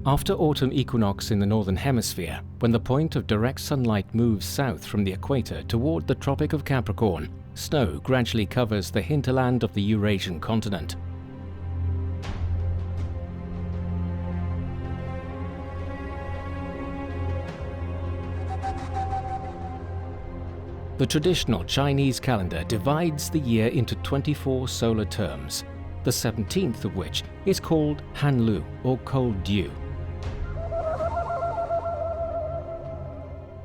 After autumn equinox in the northern hemisphere, when the point of direct sunlight moves south from the equator toward the Tropic of Capricorn, snow gradually covers the hinterland of the Eurasian continent. The traditional Chinese calendar divides the year into 24 solar terms, the 17th of which is called Hanlu, or cold dew.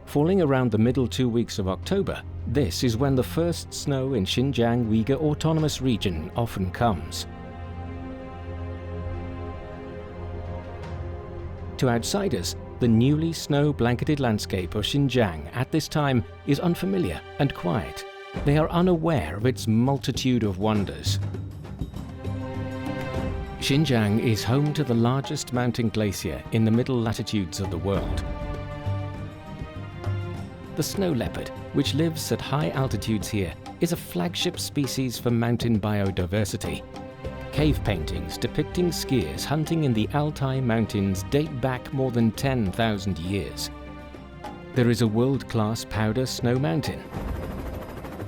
Falling around the middle 2 weeks of October, this is when the first snow in Xinjiang Uyghur Autonomous Region often comes. To outsiders, the newly snow-blanketed landscape of Xinjiang at this time is unfamiliar and quiet. They are unaware of its multitude of wonders. Xinjiang is home to the largest mountain glacier in the middle latitudes of the world. The snow leopard, which lives at high altitudes here, is a flagship species for mountain biodiversity. Cave paintings depicting skiers hunting in the Altai Mountains date back more than 10,000 years. There is a world-class powder snow mountain.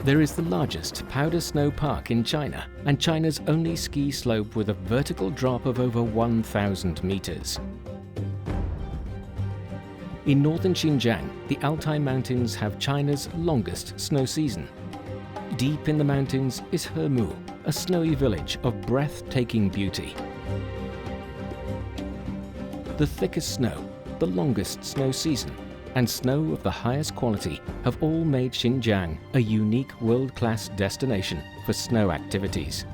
There is the largest powder snow park in China and China's only ski slope with a vertical drop of over 1,000 meters. In northern Xinjiang, the Altai Mountains have China's longest snow season. Deep in the mountains is Hemu, a snowy village of breathtaking beauty. The thickest snow, the longest snow season, and snow of the highest quality have all made Xinjiang a unique world-class destination for snow activities.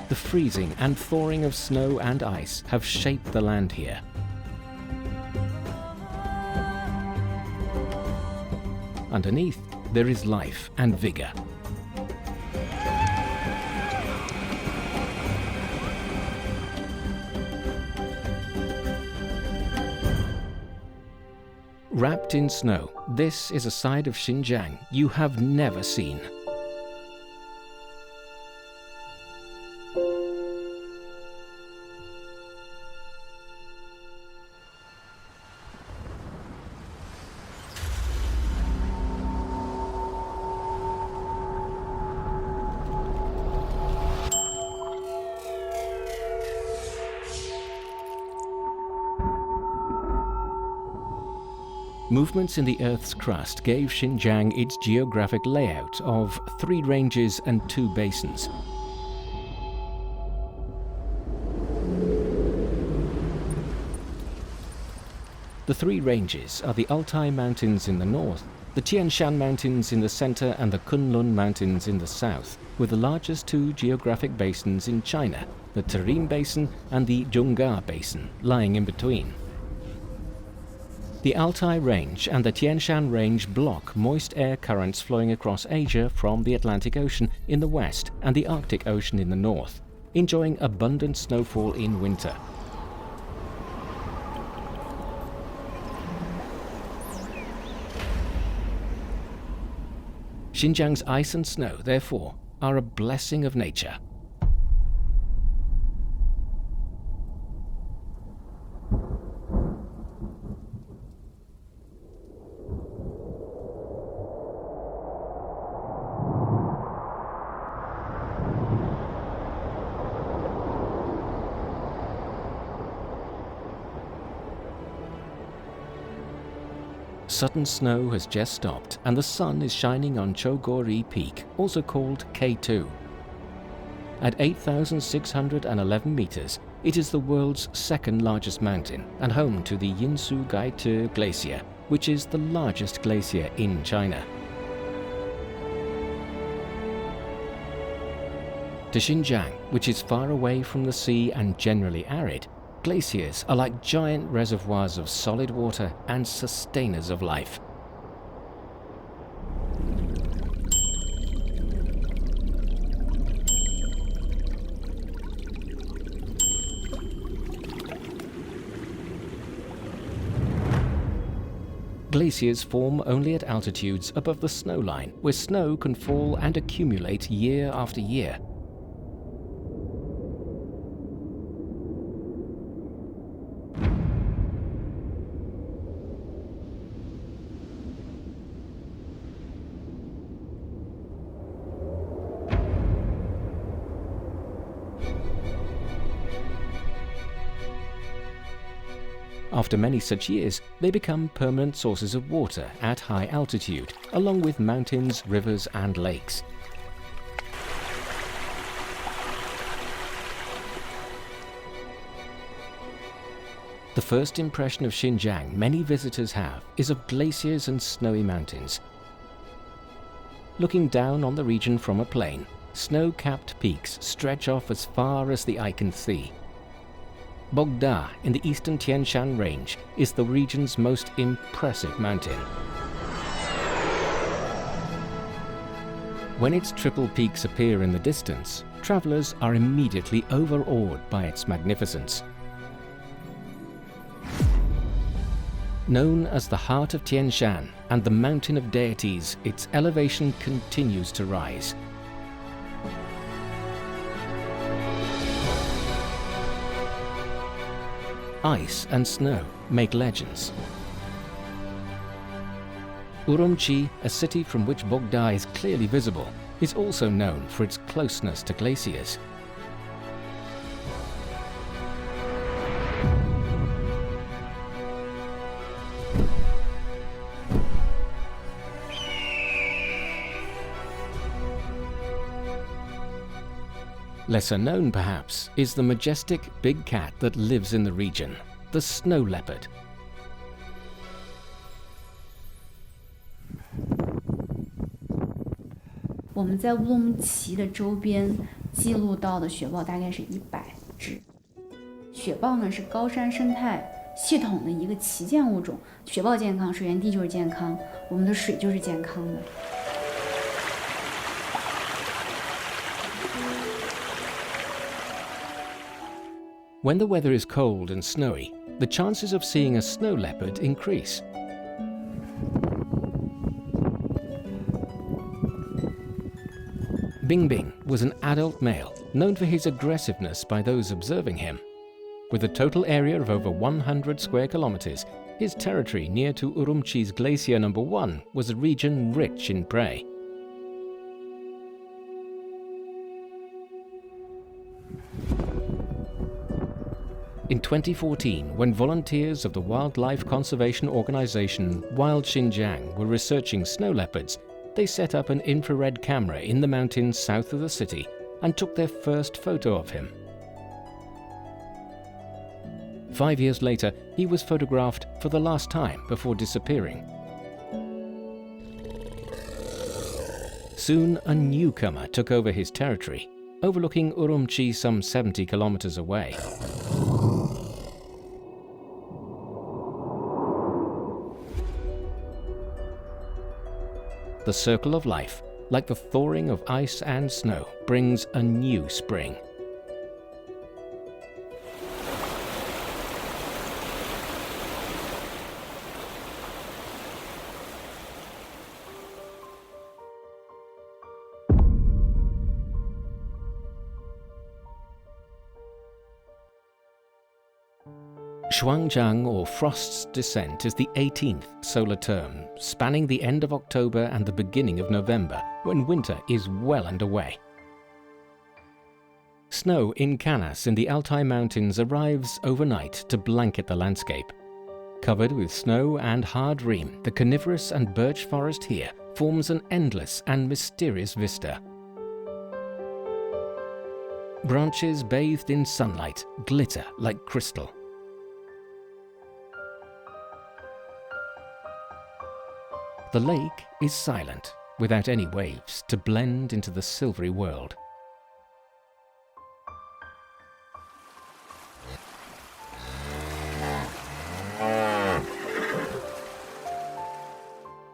The freezing and thawing of snow and ice have shaped the land here. Underneath, there is life and vigor. Wrapped in snow, this is a side of Xinjiang you have never seen. Movements in the Earth's crust gave Xinjiang its geographic layout of 3 ranges and 2 basins. The 3 ranges are the Altai Mountains in the north, the Tian Shan Mountains in the center, and the Kunlun Mountains in the south, with the largest 2 geographic basins in China, the Tarim Basin and the Zhongga Basin, lying in between. The Altai Range and the Tian Shan Range block moist air currents flowing across Asia from the Atlantic Ocean in the west and the Arctic Ocean in the north, enjoying abundant snowfall in winter. Xinjiang's ice and snow, therefore, are a blessing of nature. Sudden snow has just stopped and the sun is shining on Chogori Peak, also called K2. At 8,611 meters, it is the world's second largest mountain and home to the Yinsu Gaite Glacier, which is the largest glacier in China. To Xinjiang, which is far away from the sea and generally arid, glaciers are like giant reservoirs of solid water and sustainers of life. Glaciers form only at altitudes above the snow line, where snow can fall and accumulate year after year. After many such years, they become permanent sources of water at high altitude, along with mountains, rivers, and lakes. The first impression of Xinjiang many visitors have is of glaciers and snowy mountains. Looking down on the region from a plane, snow-capped peaks stretch off as far as the eye can see. Bogda in the eastern Tian Shan range is the region's most impressive mountain. When its triple peaks appear in the distance, travelers are immediately overawed by its magnificence. Known as the heart of Tian Shan and the mountain of deities, its elevation continues to rise. Ice and snow make legends. Urumqi, a city from which Bogda is clearly visible, is also known for its closeness to glaciers. Lesser known, perhaps, is the majestic big cat that lives in the region, the snow leopard. 我们在乌鲁木齐的周边记录到的雪豹大概是100只。雪豹呢是高山生态系统的一个旗舰物种，雪豹健康，水源地就是健康，我们的水就是健康的。 When the weather is cold and snowy, the chances of seeing a snow leopard increase. Bingbing was an adult male, known for his aggressiveness by those observing him. With a total area of over 100 square kilometers, his territory near to Urumqi's Glacier No. 1 was a region rich in prey. In 2014, when volunteers of the wildlife conservation organization Wild Xinjiang were researching snow leopards, they set up an infrared camera in the mountains south of the city and took their first photo of him. 5 years later, he was photographed for the last time before disappearing. Soon, a newcomer took over his territory, overlooking Urumqi some 70 kilometers away. The circle of life, like the thawing of ice and snow, brings a new spring. Xuanzang, or Frost's Descent, is the 18th solar term, spanning the end of October and the beginning of November, when winter is well underway. Snow in Canas in the Altai Mountains arrives overnight to blanket the landscape. Covered with snow and hard ream, the coniferous and birch forest here forms an endless and mysterious vista. Branches bathed in sunlight glitter like crystal. The lake is silent, without any waves to blend into the silvery world.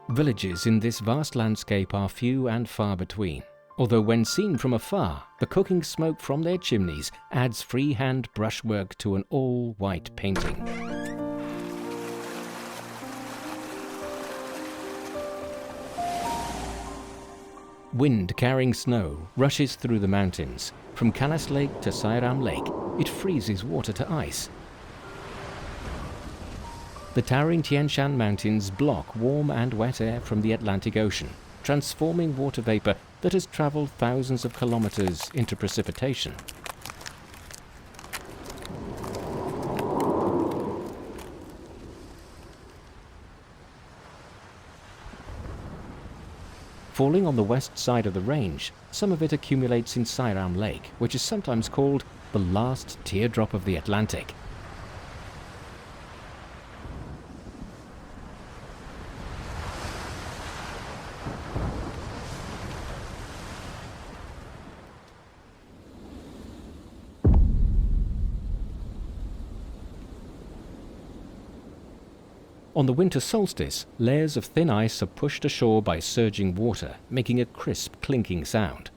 Villages in this vast landscape are few and far between, although when seen from afar, the cooking smoke from their chimneys adds freehand brushwork to an all-white painting. Wind carrying snow rushes through the mountains. From Kalas Lake to Sairam Lake, it freezes water to ice. The towering Tian Shan Mountains block warm and wet air from the Atlantic Ocean, transforming water vapor that has traveled thousands of kilometers into precipitation. Falling on the west side of the range, some of it accumulates in Sairam Lake, which is sometimes called the last teardrop of the Atlantic. On the winter solstice, layers of thin ice are pushed ashore by surging water, making a crisp, clinking sound.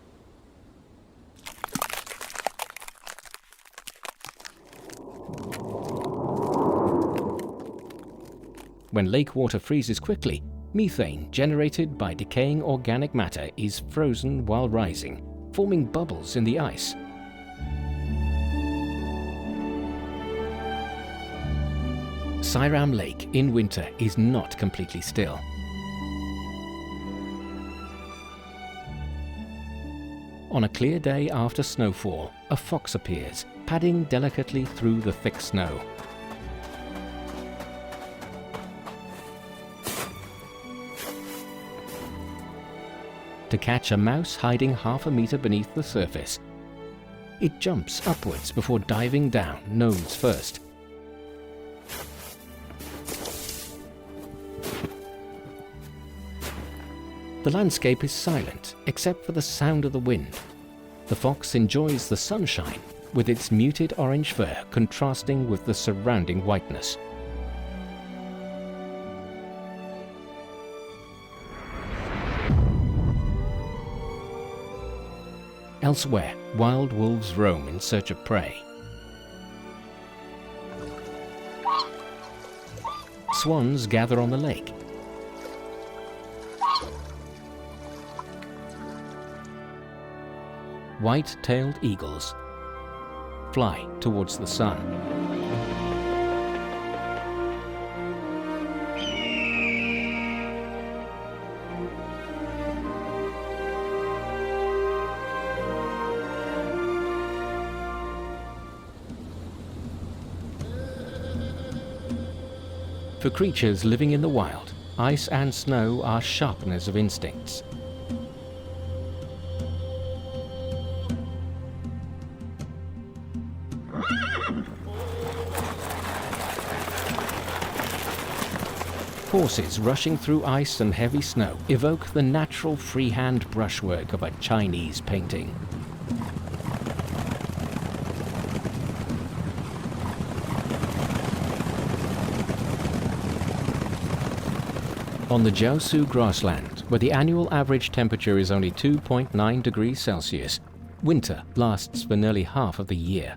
When lake water freezes quickly, methane generated by decaying organic matter is frozen while rising, forming bubbles in the ice. Sairam Lake in winter is not completely still. On a clear day after snowfall, a fox appears, padding delicately through the thick snow. To catch a mouse hiding half a meter beneath the surface, it jumps upwards before diving down, nose first. The landscape is silent, except for the sound of the wind. The fox enjoys the sunshine, with its muted orange fur contrasting with the surrounding whiteness. Elsewhere, wild wolves roam in search of prey. Swans gather on the lake. White-tailed eagles fly towards the sun. For creatures living in the wild, ice and snow are sharpeners of instincts. Horses rushing through ice and heavy snow evoke the natural freehand brushwork of a Chinese painting. On the Jiaosu grassland, where the annual average temperature is only 2.9 degrees Celsius, winter lasts for nearly half of the year.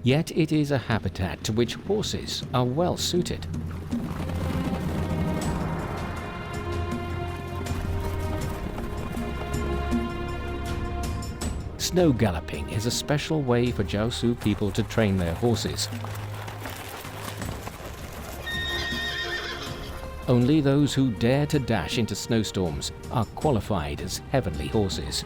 Yet it is a habitat to which horses are well suited. Snow galloping is a special way for Jiaosu people to train their horses. Only those who dare to dash into snowstorms are qualified as heavenly horses.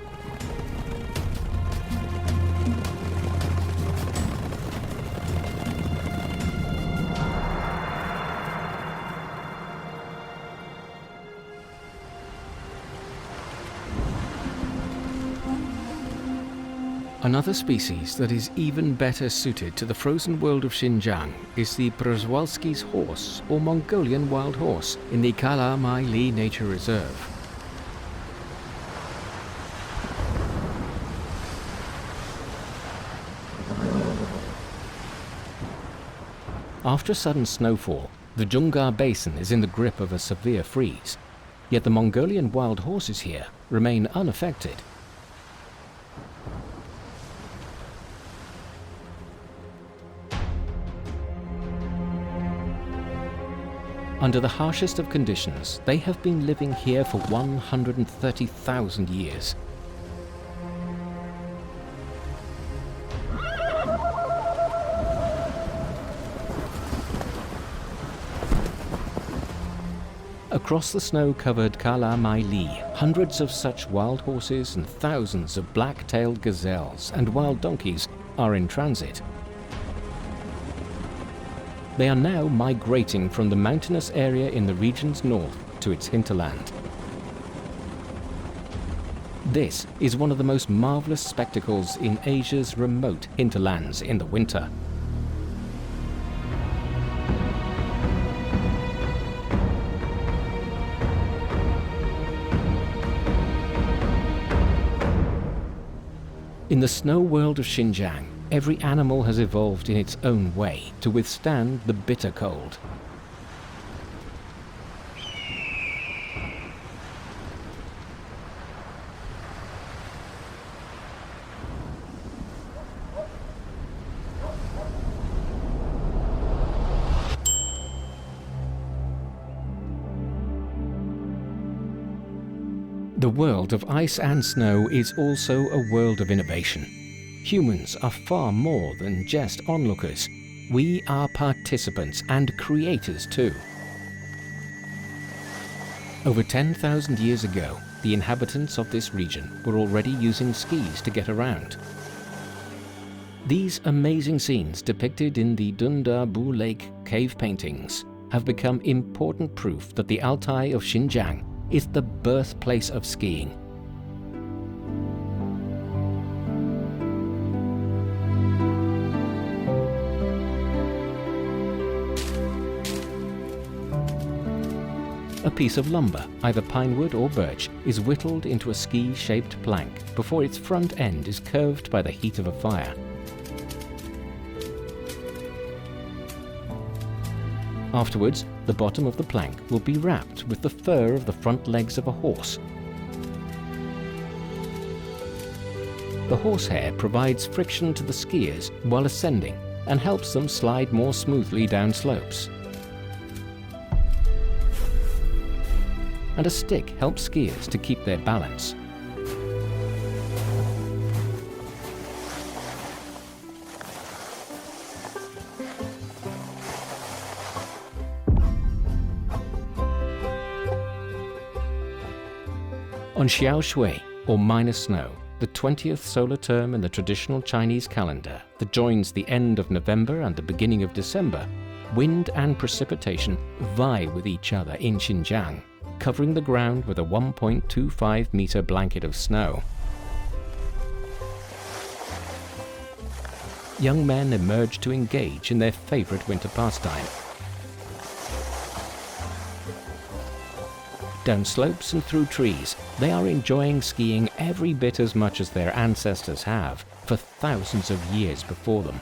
Another species that is even better suited to the frozen world of Xinjiang is the Przewalski's horse, or Mongolian wild horse, in the Kala Mai Li Nature Reserve. After a sudden snowfall, the Zhongga Basin is in the grip of a severe freeze, yet the Mongolian wild horses here remain unaffected. Under the harshest of conditions, they have been living here for 130,000 years. Across the snow-covered Kala Mai Li, hundreds of such wild horses and thousands of black-tailed gazelles and wild donkeys are in transit. They are now migrating from the mountainous area in the region's north to its hinterland. This is one of the most marvelous spectacles in Asia's remote hinterlands in the winter. In the snow world of Xinjiang, every animal has evolved in its own way to withstand the bitter cold. The world of ice and snow is also a world of innovation. Humans are far more than just onlookers. We are participants and creators too. Over 10,000 years ago, the inhabitants of this region were already using skis to get around. These amazing scenes depicted in the Dunda Bu Lake cave paintings have become important proof that the Altai of Xinjiang is the birthplace of skiing. A piece of lumber, either pine wood or birch, is whittled into a ski-shaped plank before its front end is curved by the heat of a fire. Afterwards, the bottom of the plank will be wrapped with the fur of the front legs of a horse. The horsehair provides friction to the skiers while ascending and helps them slide more smoothly down slopes. And a stick helps skiers to keep their balance. On Xiao Shui, or minor snow, the 20th solar term in the traditional Chinese calendar that joins the end of November and the beginning of December, wind and precipitation vie with each other in Xinjiang, covering the ground with a 1.25-meter blanket of snow. Young men emerge to engage in their favorite winter pastime. Down slopes and through trees, they are enjoying skiing every bit as much as their ancestors have for thousands of years before them.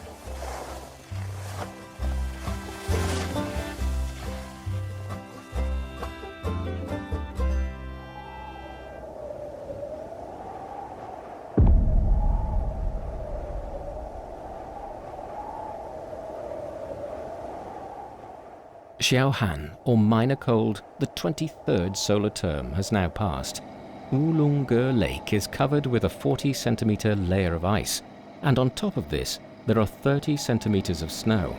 Xiaohan, or minor cold, the 23rd solar term has now passed. Wulongge Lake is covered with a 40-centimeter layer of ice, and on top of this, there are 30 centimeters of snow.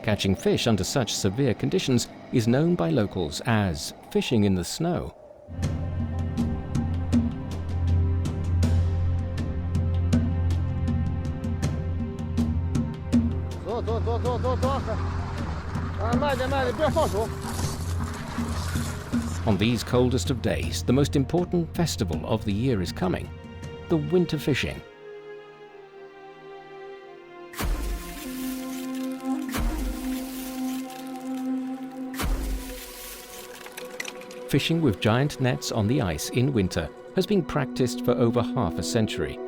Catching fish under such severe conditions is known by locals as fishing in the snow. On these coldest of days, the most important festival of the year is coming, the winter fishing. Fishing with giant nets on the ice in winter has been practiced for over half a century.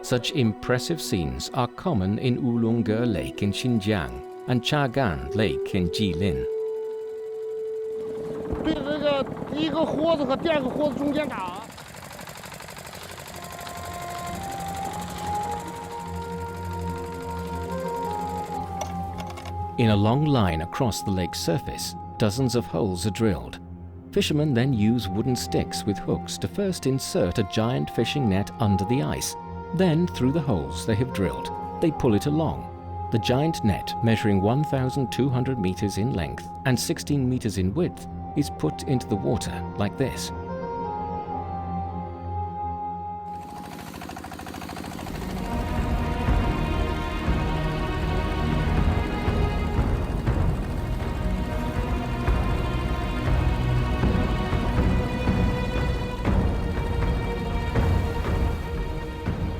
Such impressive scenes are common in Wulongge Lake in Xinjiang and Chagan Lake in Jilin. In a long line across the lake's surface, dozens of holes are drilled. Fishermen then use wooden sticks with hooks to first insert a giant fishing net under the ice. Then, through the holes they have drilled, they pull it along. The giant net, measuring 1,200 meters in length and 16 meters in width, is put into the water like this.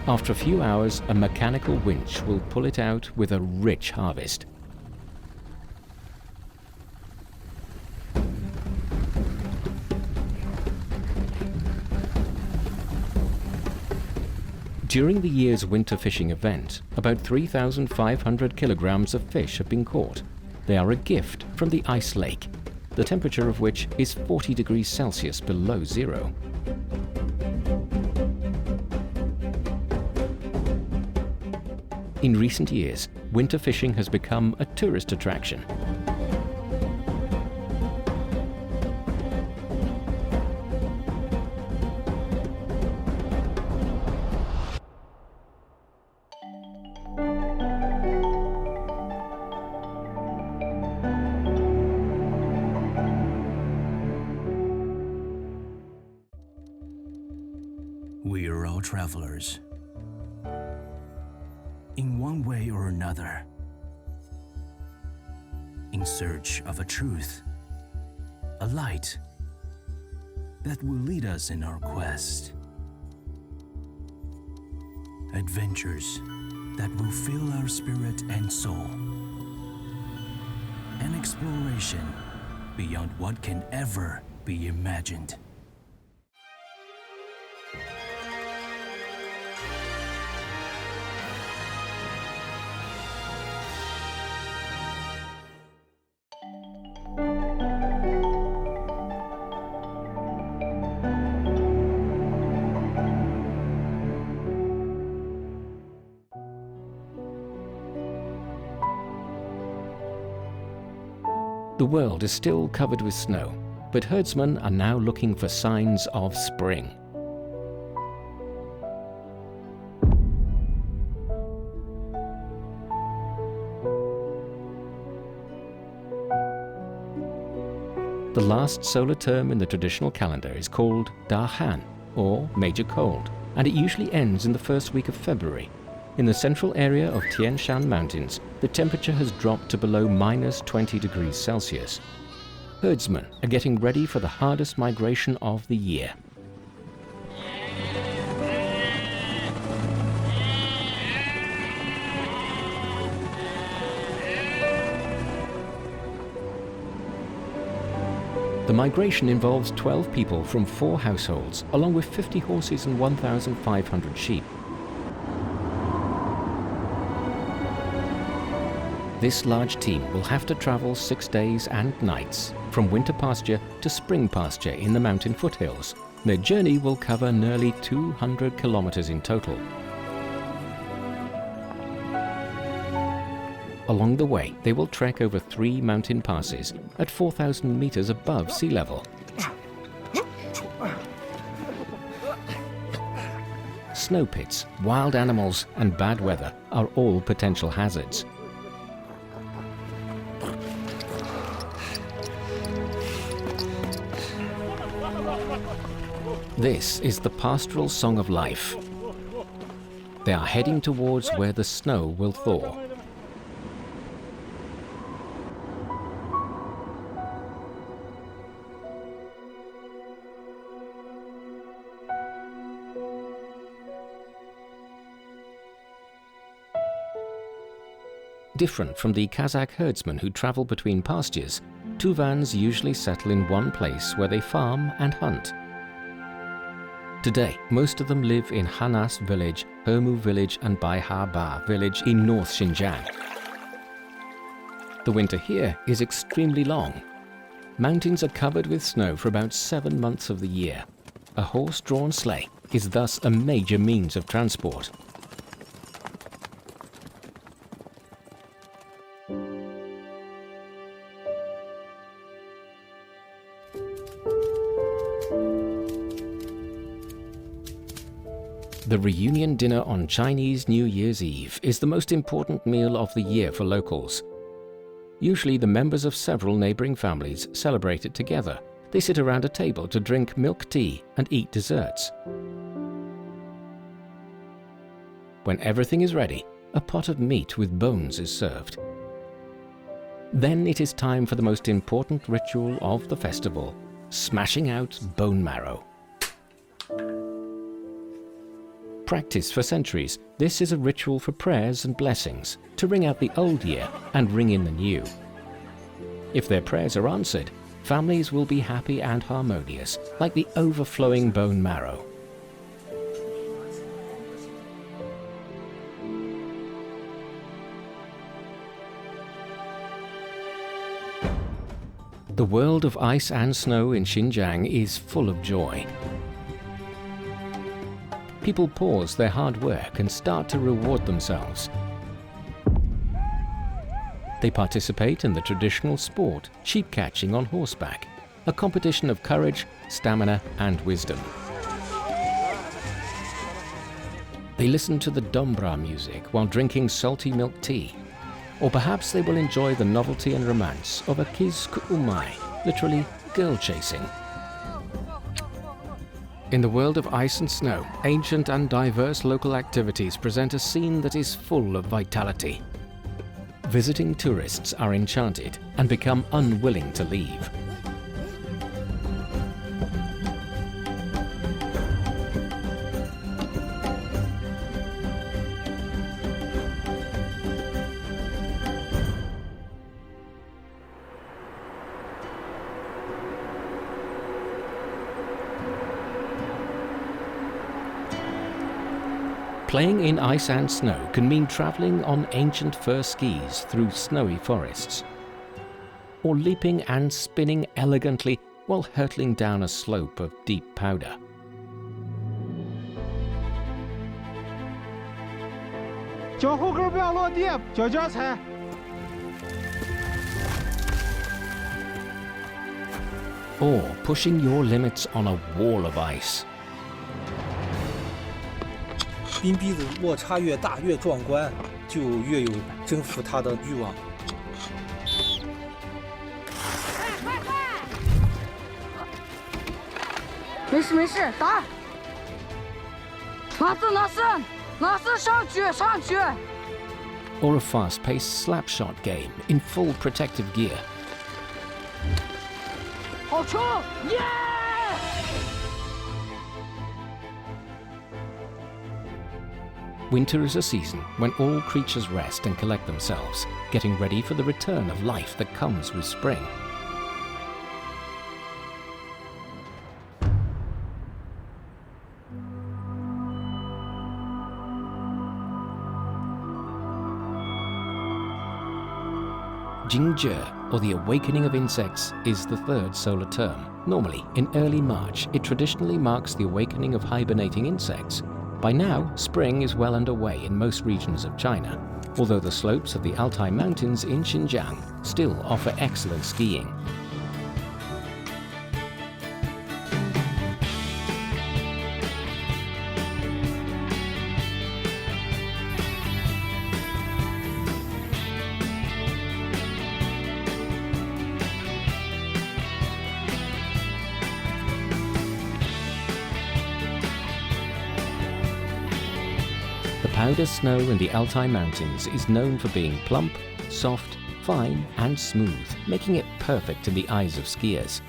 After a few hours, a mechanical winch will pull it out with a rich harvest. During the year's winter fishing event, about 3,500 kilograms of fish have been caught. They are a gift from the ice lake, the temperature of which is 40 degrees Celsius below zero. In recent years, winter fishing has become a tourist attraction. We are all travelers, in one way or another, in search of a truth, a light that will lead us in our quest. Adventures that will fill our spirit and soul. An exploration beyond what can ever be imagined. The world is still covered with snow, but herdsmen are now looking for signs of spring. The last solar term in the traditional calendar is called Da Han, or Major Cold, and it usually ends in the first week of February. In the central area of Tian Shan Mountains, the temperature has dropped to below minus 20 degrees Celsius. Herdsmen are getting ready for the hardest migration of the year. The migration involves 12 people from 4 households, along with 50 horses and 1,500 sheep. This large team will have to travel 6 days and nights, from winter pasture to spring pasture in the mountain foothills. Their journey will cover nearly 200 kilometers in total. Along the way, they will trek over 3 mountain passes at 4,000 meters above sea level. Snow pits, wild animals, and bad weather are all potential hazards. This is the pastoral song of life. They are heading towards where the snow will thaw. Different from the Kazakh herdsmen who travel between pastures, Tuvans usually settle in one place where they farm and hunt. Today, most of them live in Hanas village, Hermu village and Baihaba village in North Xinjiang. The winter here is extremely long. Mountains are covered with snow for about 7 months of the year. A horse-drawn sleigh is thus a major means of The reunion dinner on Chinese New Year's Eve is the most important meal of the year for locals. Usually the members of several neighboring families celebrate it together. They sit around a table to drink milk tea and eat desserts. When everything is ready, a pot of meat with bones is served. Then it is time for the most important ritual of the festival, smashing out bone marrow. Practiced for centuries, this is a ritual for prayers and blessings, to ring out the old year and ring in the new. If their prayers are answered, families will be happy and harmonious, like the overflowing bone marrow. The world of ice and snow in Xinjiang is full of joy. People pause their hard work and start to reward themselves. They participate in the traditional sport, sheep catching on horseback, a competition of courage, stamina, and wisdom. They listen to the dombra music while drinking salty milk tea. Or perhaps they will enjoy the novelty and romance of a kiss ku'umai, literally girl chasing. In the world of ice and snow, ancient and diverse local activities present a scene that is full of vitality. Visiting tourists are enchanted and become unwilling to leave. Playing in ice and snow can mean traveling on ancient fur skis through snowy forests, or leaping and spinning elegantly while hurtling down a slope of deep powder. Or pushing your limits on a wall of ice. 冰鼻子落差越大越壮观，就越有征服它的欲望。没事没事，打！拿丝上去！ Or a fast-paced slapshot game in full protective gear. 好冲！耶！ Winter is a season when all creatures rest and collect themselves, getting ready for the return of life that comes with spring. Jingzhe, or the awakening of insects, is the third solar term. Normally, in early March, it traditionally marks the awakening of hibernating insects. By now, spring is well underway in most regions of China, although the slopes of the Altai Mountains in Xinjiang still offer excellent skiing. The powder snow in the Altai Mountains is known for being plump, soft, fine, and smooth, making it perfect in the eyes of skiers.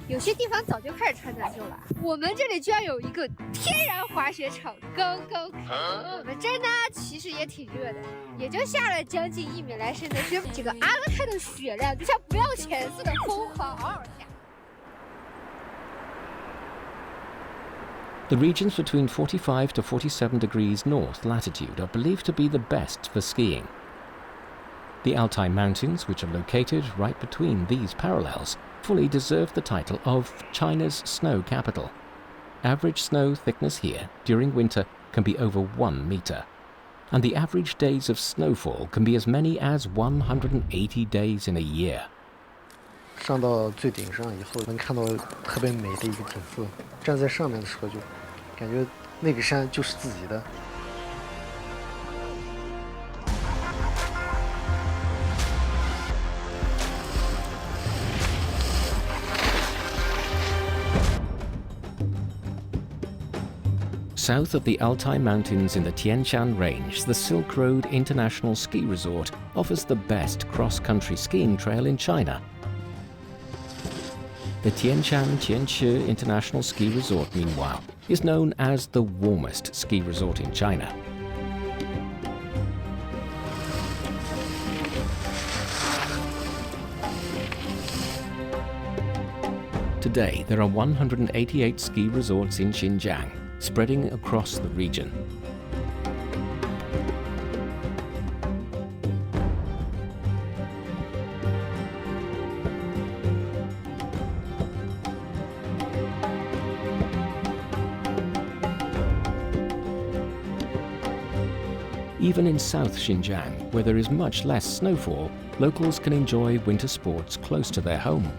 有些地方早就开始穿短袖了，我们这里居然有一个天然滑雪场，刚刚开幕。我们这儿呢，其实也挺热的，也就下了将近1米来深的雪。这个阿勒泰的雪量就像不要钱似的疯狂嗷嗷下。 The regions between 45 to 47 degrees north latitude are believed to be the best for skiing. The Altai Mountains, which are located right between these parallels, fully deserve the title of China's snow capital. Average snow thickness here during winter can be over 1 meter, and the average days of snowfall can be as many as 180 days in a year. 上到最顶上以后，能看到特别美的一个景色。站在上面的时候，就感觉那个山就是自己的。South of the Altai Mountains in the Tian Shan Range, the Silk Road International Ski Resort offers the best cross-country skiing trail in China. The Tian Shan Tianchi International Ski Resort, meanwhile, is known as the warmest ski resort in China. Today, there are 188 ski resorts in Xinjiang, spreading across the region. Even in South Xinjiang, where there is much less snowfall, locals can enjoy winter sports close to their home.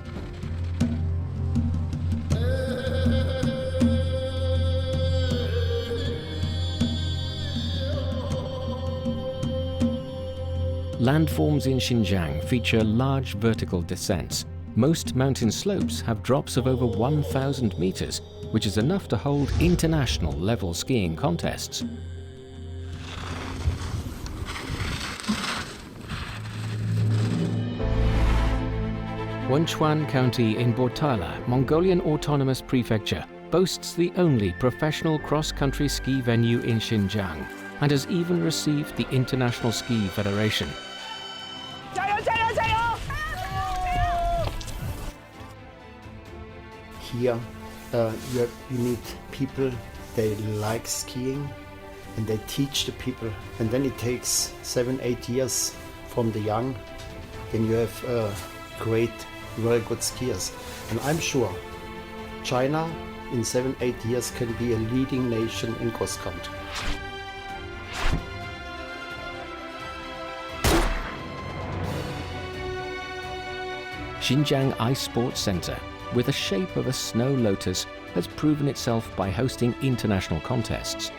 Landforms in Xinjiang feature large vertical descents. Most mountain slopes have drops of over 1,000 meters, which is enough to hold international level skiing contests. Wenchuan County in Bortala, Mongolian Autonomous Prefecture, boasts the only professional cross-country ski venue in Xinjiang and has even received the International Ski Federation. Here you meet people, they like skiing and they teach the people, and then it takes 7-8 years from the young, then you have great, very good skiers. And I'm sure China in 7-8 years can be a leading nation in cross country. Xinjiang Ice Sports Center, with the shape of a snow lotus, has proven itself by hosting international contests.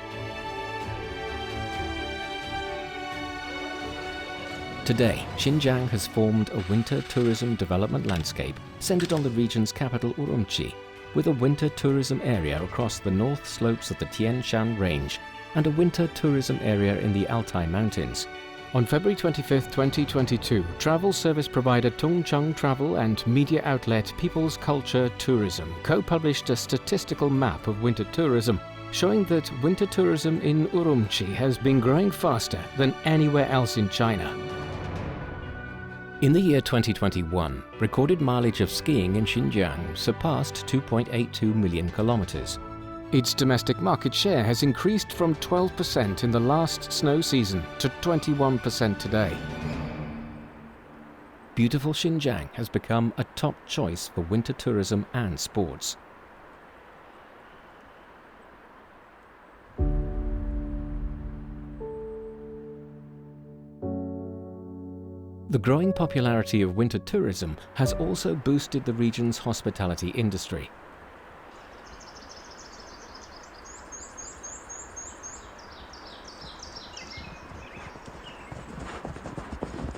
Today, Xinjiang has formed a winter tourism development landscape centered on the region's capital Urumqi, with a winter tourism area across the north slopes of the Tian Shan Range and a winter tourism area in the Altai Mountains. On February 25, 2022, travel service provider Tongcheng Travel and media outlet People's Culture Tourism co-published a statistical map of winter tourism, showing that winter tourism in Urumqi has been growing faster than anywhere else in China. In the year 2021, recorded mileage of skiing in Xinjiang surpassed 2.82 million kilometers. Its domestic market share has increased from 12% in the last snow season to 21% today. Beautiful Xinjiang has become a top choice for winter tourism and sports. The growing popularity of winter tourism has also boosted the region's hospitality industry.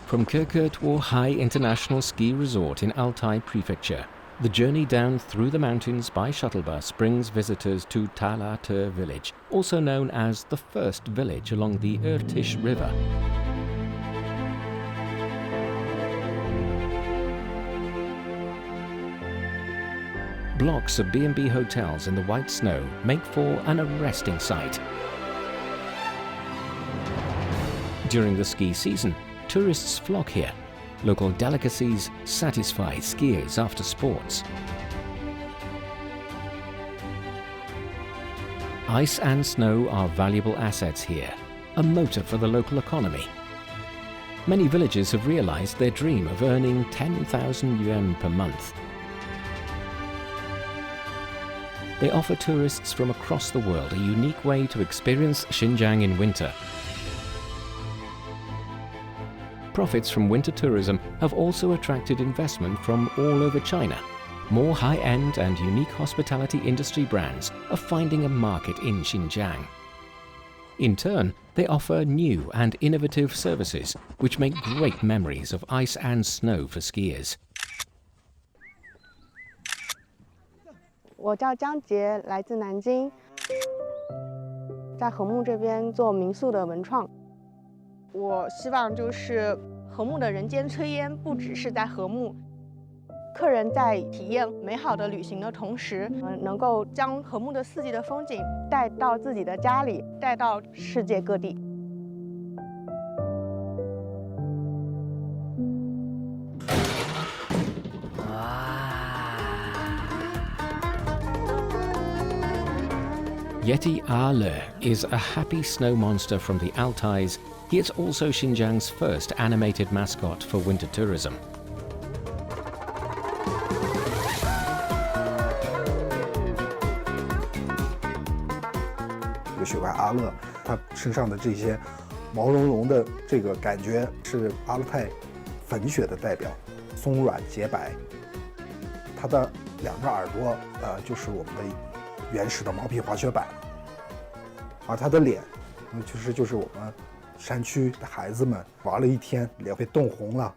From Keketuo High International Ski Resort in Altai Prefecture, the journey down through the mountains by shuttle bus brings visitors to Talate village, also known as the first village along the Irtish River. Blocks of B&B hotels in the white snow make for an arresting sight. During the ski season, tourists flock here. Local delicacies satisfy skiers after sports. Ice and snow are valuable assets here, a motor for the local economy. Many villagers have realized their dream of earning 10,000 yuan per month. They offer tourists from across the world a unique way to experience Xinjiang in winter. Profits from winter tourism have also attracted investment from all over China. more high-end and unique hospitality industry brands are finding a market in Xinjiang. In turn, they offer new and innovative services which make great memories of ice and snow for skiers. 我叫张杰，来自南京，在禾木这边做民宿的文创。我希望就是禾木的人间炊烟不只是在禾木，客人在体验美好的旅行的同时，能够将禾木的四季的风景带到自己的家里，带到世界各地。 Yeti Ale is a happy snow monster from the Altais. He is also Xinjiang's first animated mascot for winter tourism. 这个雪怪阿勒，它身上的这些毛茸茸的这个感觉是阿勒泰粉雪的代表，松软洁白。它的两个耳朵，就是我们的原始的毛皮滑雪板，而它的脸，其实就是我们山区的孩子们玩了一天，脸被冻红了。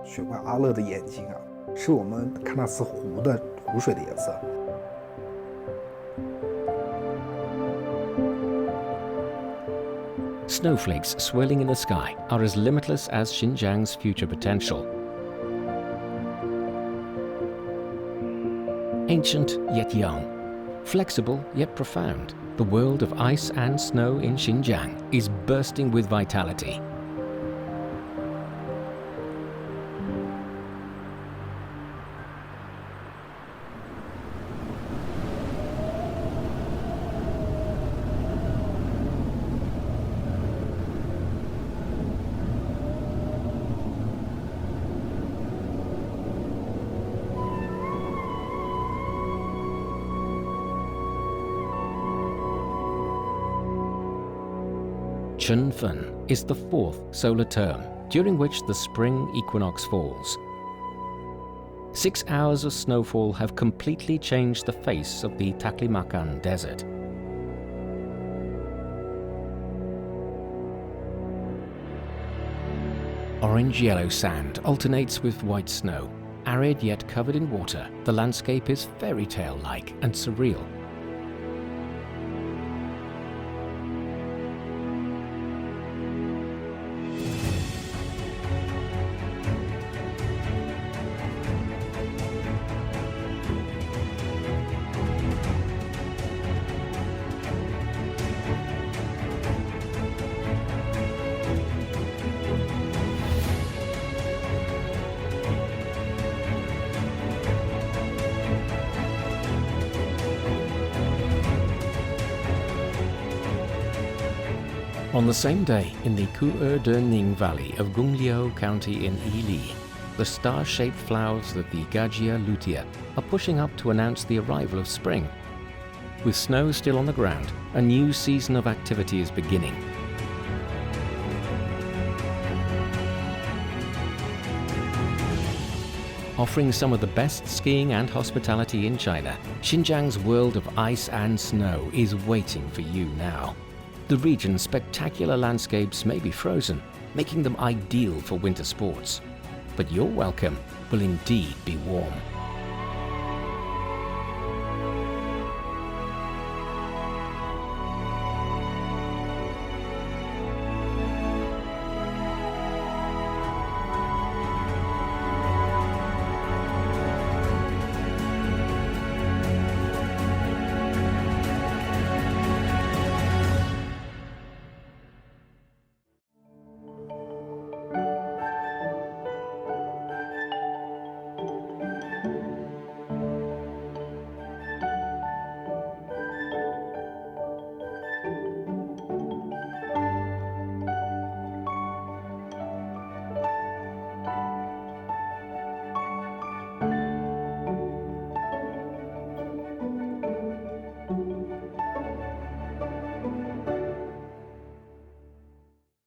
雪怪阿勒的眼睛啊，是我们喀纳斯湖的湖水的颜色。 Snowflakes swirling in the sky are as limitless as Xinjiang's future potential. Ancient yet young, flexible yet profound, the world of ice and snow in Xinjiang is bursting with vitality. Chunfen is the fourth solar term, during which the spring equinox falls. 6 hours of snowfall have completely changed the face of the Taklamakan Desert. Orange-yellow sand alternates with white snow. Arid yet covered in water, the landscape is fairy tale-like and surreal. On the same day, in the Ku'er-de-Ning Valley of Gungliu County in Yili, the star-shaped flowers of the Gajia lutea are pushing up to announce the arrival of spring. With snow still on the ground, a new season of activity is beginning. Offering some of the best skiing and hospitality in China, Xinjiang's world of ice and snow is waiting for you now. The region's spectacular landscapes may be frozen, making them ideal for winter sports. But your welcome will indeed be warm.